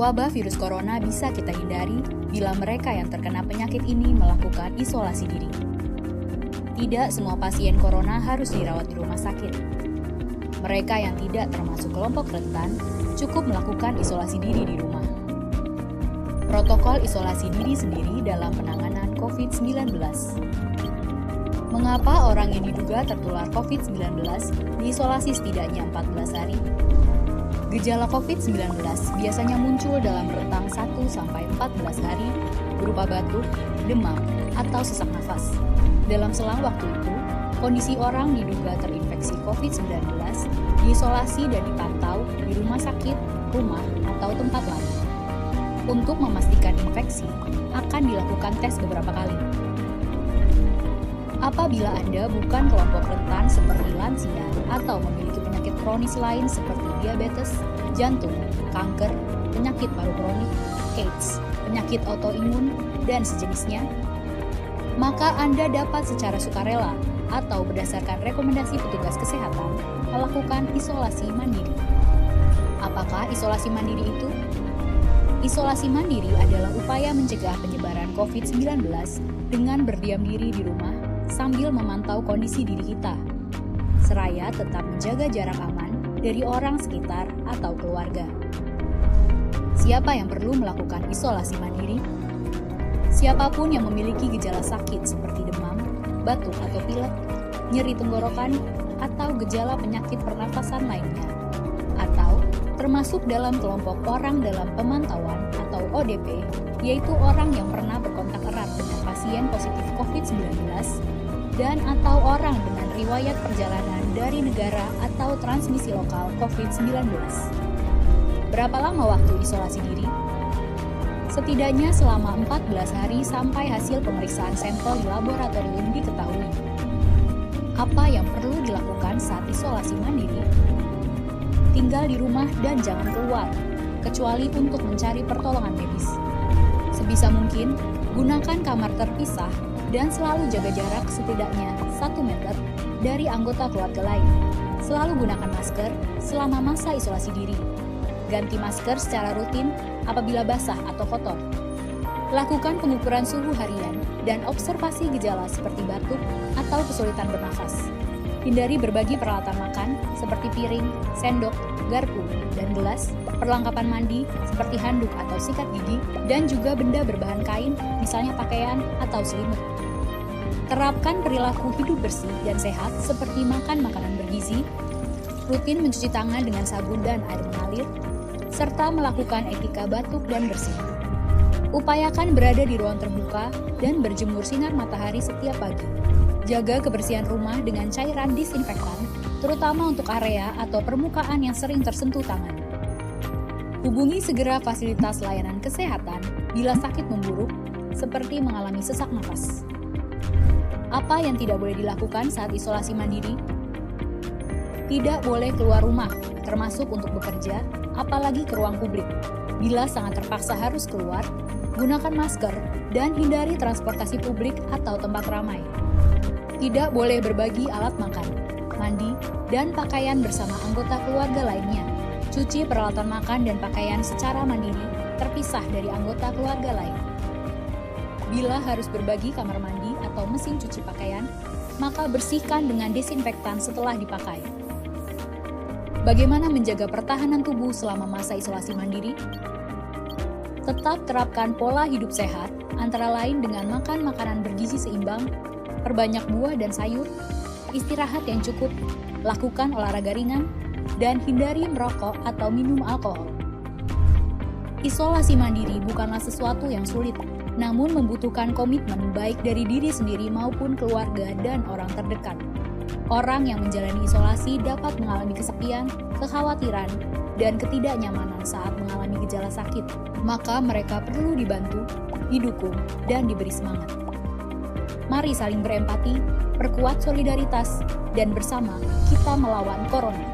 Wabah virus corona bisa kita hindari bila mereka yang terkena penyakit ini melakukan isolasi diri. Tidak semua pasien corona harus dirawat di rumah sakit. Mereka yang tidak termasuk kelompok rentan cukup melakukan isolasi diri di rumah. Protokol isolasi diri sendiri dalam penanganan COVID-19. Mengapa orang yang diduga tertular COVID-19 diisolasi setidaknya 14 hari? Gejala COVID-19 biasanya muncul dalam rentang 1-14 hari berupa batuk, demam, atau sesak nafas. Dalam selang waktu itu, kondisi orang diduga terinfeksi COVID-19 diisolasi dan dipantau di rumah sakit, rumah, atau tempat lain. Untuk memastikan infeksi, akan dilakukan tes beberapa kali. Apabila Anda bukan kelompok rentan seperti lansia atau memiliki penyakit kronis lain seperti diabetes, jantung, kanker, penyakit paru kronik, AIDS, penyakit autoimun, dan sejenisnya, maka Anda dapat secara sukarela atau berdasarkan rekomendasi petugas kesehatan melakukan isolasi mandiri. Apakah isolasi mandiri itu? Isolasi mandiri adalah upaya mencegah penyebaran COVID-19 dengan berdiam diri di rumah sambil memantau kondisi diri kita, seraya tetap menjaga jarak aman dari orang sekitar atau keluarga. Siapa yang perlu melakukan isolasi mandiri? Siapapun yang memiliki gejala sakit seperti demam, batuk atau pilek, nyeri tenggorokan, atau gejala penyakit pernafasan lainnya, atau termasuk dalam kelompok orang dalam pemantauan atau ODP, yaitu orang yang pernah berkontak erat dengan pasien positif COVID-19 dan atau orang dengan riwayat perjalanan dari negara atau transmisi lokal COVID-19. Berapa lama waktu isolasi diri? Setidaknya selama 14 hari sampai hasil pemeriksaan sampel di laboratorium diketahui. Apa yang perlu dilakukan saat isolasi mandiri? Tinggal di rumah dan jangan keluar, kecuali untuk mencari pertolongan medis. Sebisa mungkin, gunakan kamar terpisah dan selalu jaga jarak setidaknya 1 meter dari anggota keluarga lain. Selalu gunakan masker selama masa isolasi diri. Ganti masker secara rutin apabila basah atau kotor. Lakukan pengukuran suhu harian dan observasi gejala seperti batuk atau kesulitan bernafas. Hindari berbagi peralatan makan seperti piring, sendok, garpu, dan gelas, perlengkapan mandi seperti handuk atau sikat gigi, dan juga benda berbahan kain, misalnya pakaian atau selimut. Terapkan perilaku hidup bersih dan sehat seperti makan makanan bergizi, rutin mencuci tangan dengan sabun dan air mengalir, serta melakukan etika batuk dan bersih. Upayakan berada di ruang terbuka dan berjemur sinar matahari setiap pagi. Jaga kebersihan rumah dengan cairan disinfektan, terutama untuk area atau permukaan yang sering tersentuh tangan. Hubungi segera fasilitas layanan kesehatan bila sakit memburuk, seperti mengalami sesak nafas. Apa yang tidak boleh dilakukan saat isolasi mandiri? Tidak boleh keluar rumah, termasuk untuk bekerja, apalagi ke ruang publik. Bila sangat terpaksa harus keluar, gunakan masker dan hindari transportasi publik atau tempat ramai. Tidak boleh berbagi alat makan, mandi, dan pakaian bersama anggota keluarga lainnya. Cuci peralatan makan dan pakaian secara mandiri, terpisah dari anggota keluarga lain. Bila harus berbagi kamar mandi atau mesin cuci pakaian, maka bersihkan dengan desinfektan setelah dipakai. Bagaimana menjaga pertahanan tubuh selama masa isolasi mandiri? Tetap terapkan pola hidup sehat, antara lain dengan makan makanan bergizi seimbang, perbanyak buah dan sayur, istirahat yang cukup, lakukan olahraga ringan, dan hindari merokok atau minum alkohol. Isolasi mandiri bukanlah sesuatu yang sulit, namun membutuhkan komitmen baik dari diri sendiri maupun keluarga dan orang terdekat. Orang yang menjalani isolasi dapat mengalami kesepian, kekhawatiran, dan ketidaknyamanan saat mengalami gejala sakit. Maka mereka perlu dibantu, didukung, dan diberi semangat. Mari saling berempati, perkuat solidaritas, dan bersama kita melawan corona.